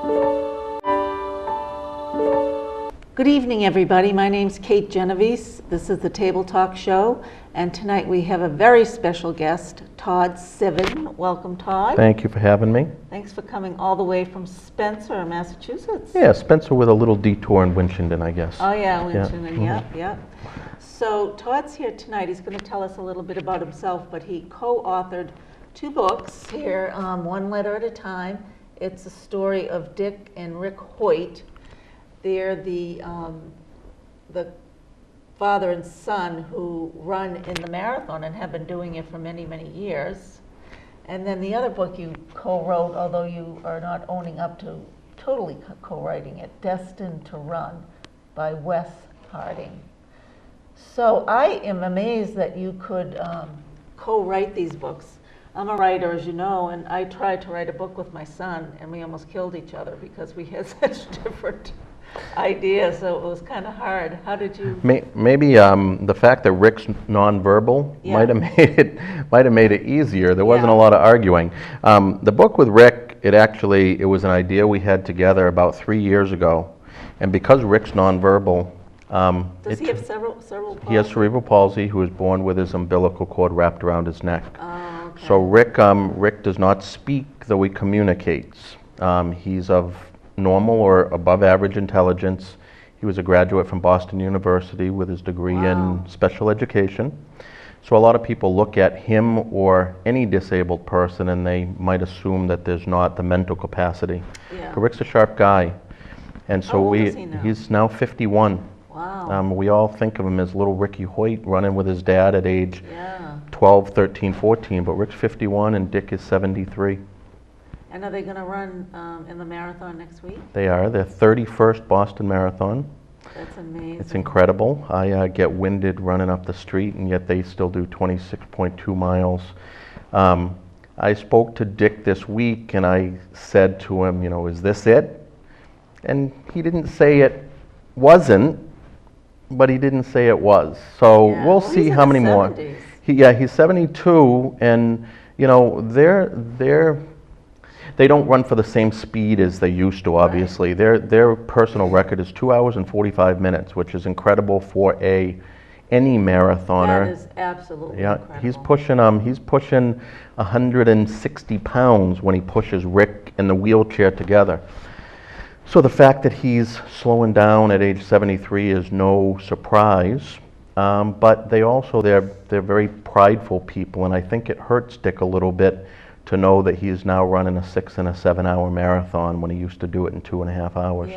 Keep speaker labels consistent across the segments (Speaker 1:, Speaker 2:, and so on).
Speaker 1: Good evening, everybody. My name's Kate Genovese. This is the Table Talk show, and tonight we have a very special guest, Todd Civin. Welcome, Todd.
Speaker 2: Thank you for having me.
Speaker 1: Thanks for coming all the way from Spencer, Massachusetts.
Speaker 2: Yeah, Spencer with a little detour in Winchendon, I guess.
Speaker 1: Oh yeah, Winchendon,
Speaker 2: Yeah.
Speaker 1: yep. So Todd's here tonight. He's going to tell us a little bit about himself, but he co-authored 2 books here, One Letter at a Time. It's a story of Dick and Rick Hoyt. They're the father and son who run in the marathon and have been doing it for many, many years. And then the other book you co-wrote, although you are not owning up to totally co-writing it, Destined to Run by Wes Harding. So I am amazed that you could co-write these books. I'm a writer, as you know, and I tried to write a book with my son, and we almost killed each other because we had such different idea, so it was kind of hard. How did you?
Speaker 2: Maybe the fact that Rick's nonverbal might have made it easier. There wasn't a lot of arguing. The book with Rick, it was an idea we had together about 3 years ago, and because Rick's nonverbal,
Speaker 1: does he have cerebral palsy?
Speaker 2: He has cerebral palsy. Who was born with his umbilical cord wrapped around his neck.
Speaker 1: Oh, okay.
Speaker 2: So Rick does not speak, though he communicates. He's of normal or above average intelligence. He was a graduate from Boston University with his degree in special education. So a lot of people look at him or any disabled person and they might assume that there's not the mental capacity.
Speaker 1: Yeah.
Speaker 2: But Rick's a sharp guy. And so
Speaker 1: How old is he now?
Speaker 2: He's now 51.
Speaker 1: Wow.
Speaker 2: We all think of him as little Ricky Hoyt running with his dad at age 12, 13, 14, but Rick's 51 and Dick is 73.
Speaker 1: And are they going to run in the marathon next week?
Speaker 2: They are. Their 31st Boston Marathon.
Speaker 1: That's amazing.
Speaker 2: It's incredible. I get winded running up the street, and yet they still do 26.2 miles. I spoke to Dick this week, and I said to him, is this it? And he didn't say it wasn't, but he didn't say it was. So we'll see
Speaker 1: he's
Speaker 2: how
Speaker 1: in
Speaker 2: many
Speaker 1: his
Speaker 2: more.
Speaker 1: 70s.
Speaker 2: He's 72, and they don't run for the same speed as they used to, obviously. Right. Their personal record is 2 hours and 45 minutes, which is incredible for any marathoner.
Speaker 1: That is absolutely incredible.
Speaker 2: He's pushing 160 pounds when he pushes Rick in the wheelchair together. So the fact that he's slowing down at age 73 is no surprise. But they're very prideful people, and I think it hurts Dick a little bit to know that he is now running a 6 and a 7 hour marathon when he used to do it in 2.5 hours.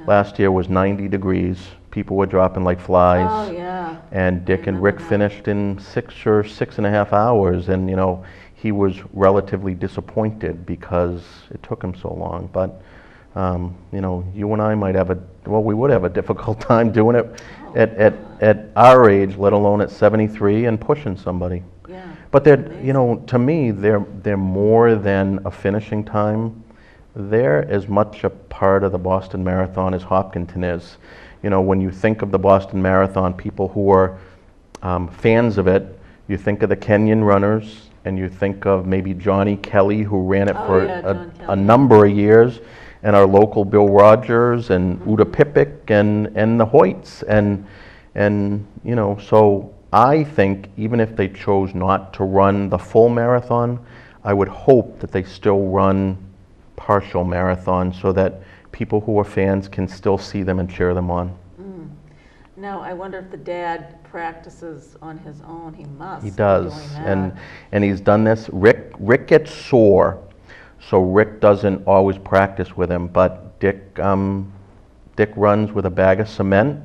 Speaker 2: Last year was 90 degrees. People were dropping like flies.
Speaker 1: Oh, yeah.
Speaker 2: And Dick and Rick finished in 6 or 6.5 hours, and he was relatively disappointed because it took him so long. But you and I we would have a difficult time doing it at our age, let alone at 73 and pushing somebody.
Speaker 1: Yeah.
Speaker 2: But to me, they're more than a finishing time. They're as much a part of the Boston Marathon as Hopkinton is. When you think of the Boston Marathon, people who are fans of it, you think of the Kenyan runners, and you think of maybe Johnny Kelly, who ran it for a number of years, and our local Bill Rogers and Uda Pippik and the Hoyts, and so I think even if they chose not to run the full marathon, I would hope that they still run partial marathons so that people who are fans can still see them and cheer them on.
Speaker 1: Now, I wonder if the dad practices on his own. He must.
Speaker 2: He does, and he's done this. Rick gets sore, so Rick doesn't always practice with him, but Dick runs with a bag of cement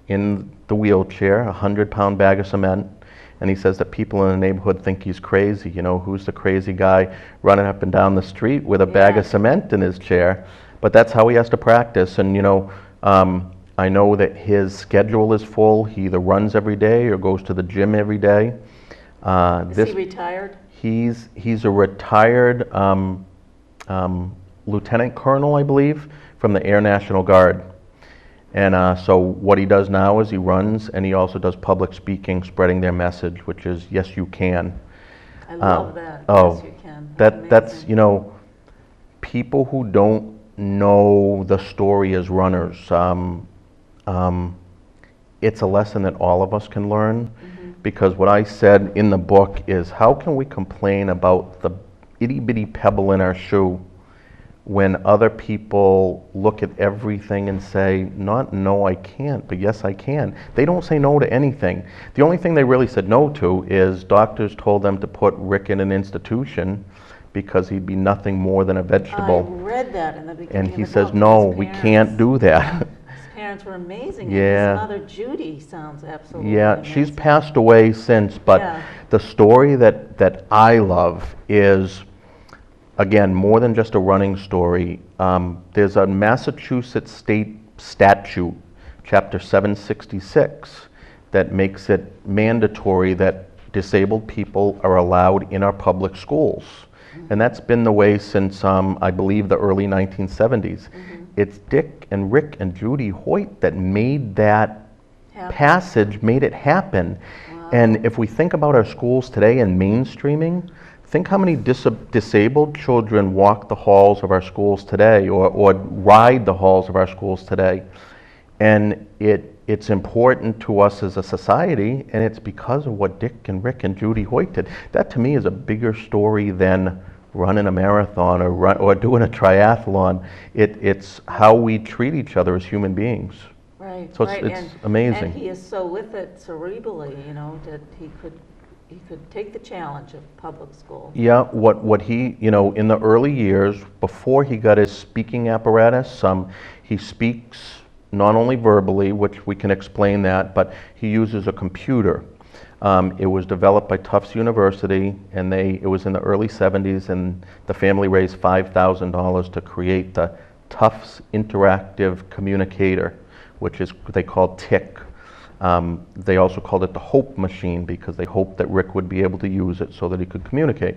Speaker 2: in the wheelchair, a 100-pound bag of cement, and he says that people in the neighborhood think he's crazy. Who's the crazy guy running up and down the street with a bag of cement in his chair? But that's how he has to practice, and I know that his schedule is full. He either runs every day or goes to the gym every day.
Speaker 1: Is he retired?
Speaker 2: He's a retired lieutenant colonel, I believe, from the Air National Guard. And so what he does now is he runs, and he also does public speaking, spreading their message, which is, yes, you can.
Speaker 1: I love that.
Speaker 2: Oh,
Speaker 1: yes, you can.
Speaker 2: that's, people who don't know the story as runners. It's a lesson that all of us can learn, because what I said in the book is, how can we complain about the itty bitty pebble in our shoe when other people look at everything and say, not no I can't, but yes I can. They don't say no to anything. The only thing they really said no to is doctors told them to put Rick in an institution because he'd be nothing more than a vegetable.
Speaker 1: I read that in the beginning
Speaker 2: And
Speaker 1: of
Speaker 2: he
Speaker 1: the
Speaker 2: says,
Speaker 1: book.
Speaker 2: no,
Speaker 1: His
Speaker 2: we
Speaker 1: parents-
Speaker 2: can't do that.
Speaker 1: His parents were amazing.
Speaker 2: Yeah.
Speaker 1: And his mother, Judy, sounds absolutely
Speaker 2: Yeah,
Speaker 1: amazing.
Speaker 2: she's passed away since, but
Speaker 1: Yeah.
Speaker 2: the story that I love is, again, more than just a running story. There's a Massachusetts state statute, chapter 766, that makes it mandatory that disabled people are allowed in our public schools. And that's been the way since, I believe, the early 1970s. It's Dick and Rick and Judy Hoyt that made that passage, made it happen.
Speaker 1: Wow.
Speaker 2: And if we think about our schools today and mainstreaming, think how many disabled children walk the halls of our schools today, or ride the halls of our schools today. And it's important to us as a society, and it's because of what Dick and Rick and Judy Hoyt did. That to me is a bigger story than running a marathon or doing a triathlon. It's how we treat each other as human beings.
Speaker 1: Right,
Speaker 2: So
Speaker 1: right.
Speaker 2: it's amazing.
Speaker 1: And he is so with it cerebrally, you know, that he could take the challenge of public school.
Speaker 2: Yeah, what he, you know, in the early years, before he got his speaking apparatus, he speaks not only verbally, which we can explain that, but he uses a computer. It was developed by Tufts University, and it was in the early 70s, and the family raised $5,000 to create the Tufts Interactive Communicator, which is they called TIC. They also called it the Hope Machine because they hoped that Rick would be able to use it so that he could communicate.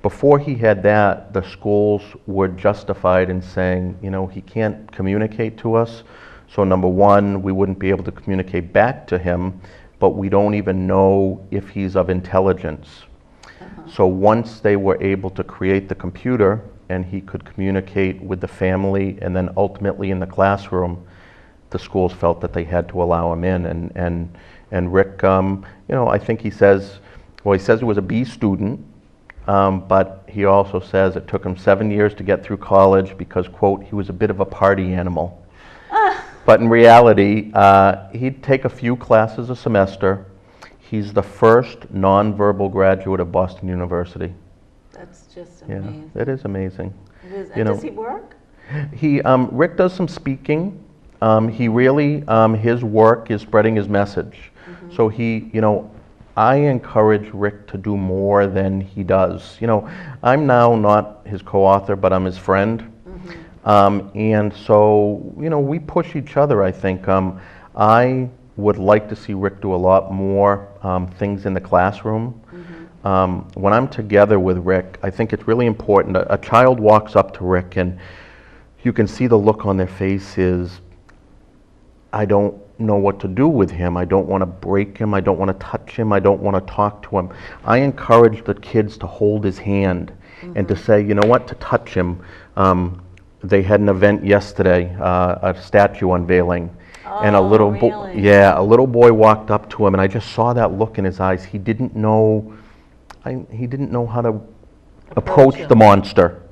Speaker 2: Before he had that, the schools were justified in saying, you know, he can't communicate to us, so number one, we wouldn't be able to communicate back to him, but we don't even know if he's of intelligence. So once they were able to create the computer and he could communicate with the family and then ultimately in the classroom, the schools felt that they had to allow him in. And Rick, you know, I think he says he was a B student, but he also says it took him 7 years to get through college because, quote, he was a bit of a party animal. But in reality, he'd take a few classes a semester. He's the first nonverbal graduate of Boston University.
Speaker 1: That's just amazing.
Speaker 2: Yeah, it is amazing.
Speaker 1: It is.
Speaker 2: You
Speaker 1: And
Speaker 2: know,
Speaker 1: does he work?
Speaker 2: Rick does some speaking. He really, his work is spreading his message. So he, you know, I encourage Rick to do more than he does. You know, I'm now not his co-author, but I'm his friend. And so, you know, we push each other, I think. I would like to see Rick do a lot more things in the classroom. When I'm together with Rick, I think it's really important. A child walks up to Rick and you can see the look on their face is, I don't know what to do with him. I don't want to break him. I don't want to touch him. I don't want to talk to him. I encourage the kids to hold his hand and to say, you know what, to touch him. They had an event yesterday, a statue unveiling, and a little boy,
Speaker 1: really?
Speaker 2: a little boy walked up to him, and I just saw that look in his eyes. He didn't know, he didn't know how to approach the monster.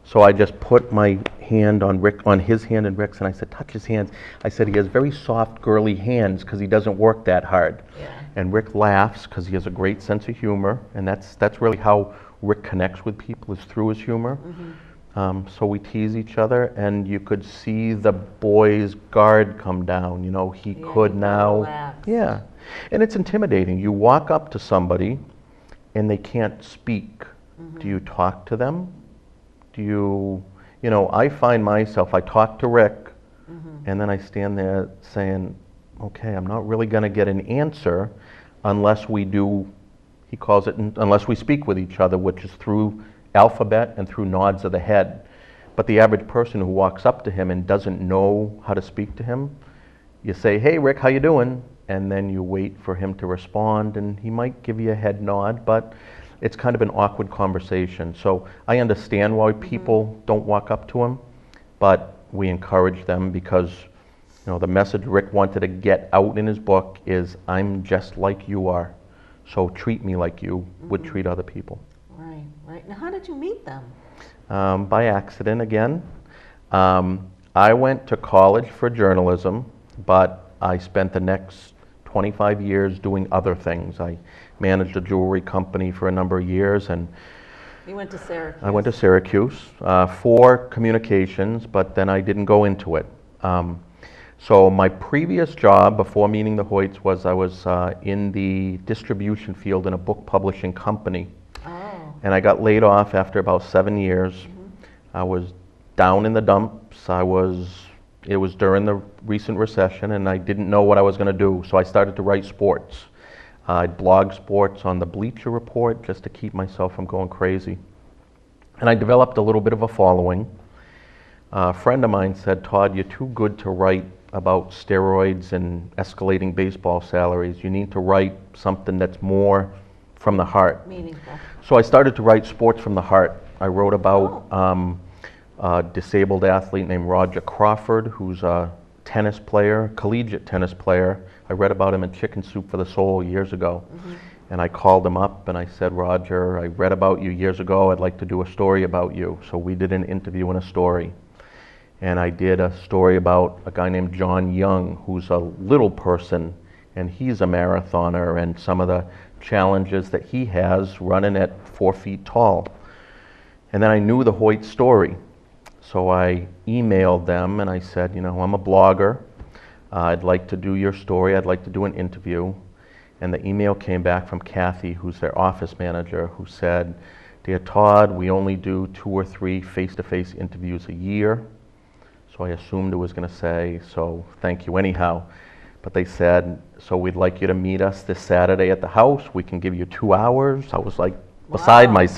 Speaker 2: So I just put my hand on his hand and Rick's, and I said, touch his hands. I said, he has very soft, girly hands because he doesn't work that hard.
Speaker 1: Yeah.
Speaker 2: And Rick laughs because he has a great sense of humor, and that's really how Rick connects with people, is through his humor. So we tease each other, and you could see the boy's guard come down. You know, he could now.
Speaker 1: Relax.
Speaker 2: Yeah. And it's intimidating. You walk up to somebody, and they can't speak. Do you talk to them? Do you know, I find myself, I talk to Rick, and then I stand there saying, okay, I'm not really going to get an answer unless we do, he calls it, unless we speak with each other, which is through alphabet and through nods of the head. But the average person who walks up to him and doesn't know how to speak to him, you say, hey Rick, how you doing? And then you wait for him to respond, and he might give you a head nod, but it's kind of an awkward conversation. So I understand why people don't walk up to him, but we encourage them because, you know, the message Rick wanted to get out in his book is, I'm just like you are, so treat me like you would treat other people.
Speaker 1: Right, right. Now, how did you meet them?
Speaker 2: By accident again. I went to college for journalism, but I spent the next 25 years doing other things. I managed a jewelry company for a number of years, and
Speaker 1: You went to Syracuse.
Speaker 2: I went to Syracuse for communications, but then I didn't go into it. So my previous job before meeting the Hoyts was I was in the distribution field in a book publishing company.
Speaker 1: Oh.
Speaker 2: And I got laid off after about 7 years. I was down in the dumps. It was during the recent recession, and I didn't know what I was going to do. So I started to write sports. I'd blog sports on the Bleacher Report just to keep myself from going crazy. And I developed a little bit of a following. A friend of mine said, Todd, you're too good to write about steroids and escalating baseball salaries. You need to write something that's more from the heart.
Speaker 1: Meaningful.
Speaker 2: So I started to write sports from the heart. I wrote about a disabled athlete named Roger Crawford, who's a tennis player, collegiate tennis player. I read about him in Chicken Soup for the Soul years ago. And I called him up and I said, Roger, I read about you years ago. I'd like to do a story about you. So we did an interview and a story. And I did a story about a guy named John Young, who's a little person, and he's a marathoner, and some of the challenges that he has running at 4 feet tall. And then I knew the Hoyt story. So I emailed them and I said, you know, I'm a blogger. I'd like to do your story. I'd like to do an interview. And the email came back from Kathy, who's their office manager, who said, Dear Todd, we only do 2 or 3 face-to-face interviews a year. So I assumed it was going to say, so thank you anyhow. But they said, so we'd like you to meet us this Saturday at the house. We can give you 2 hours. I was like beside myself.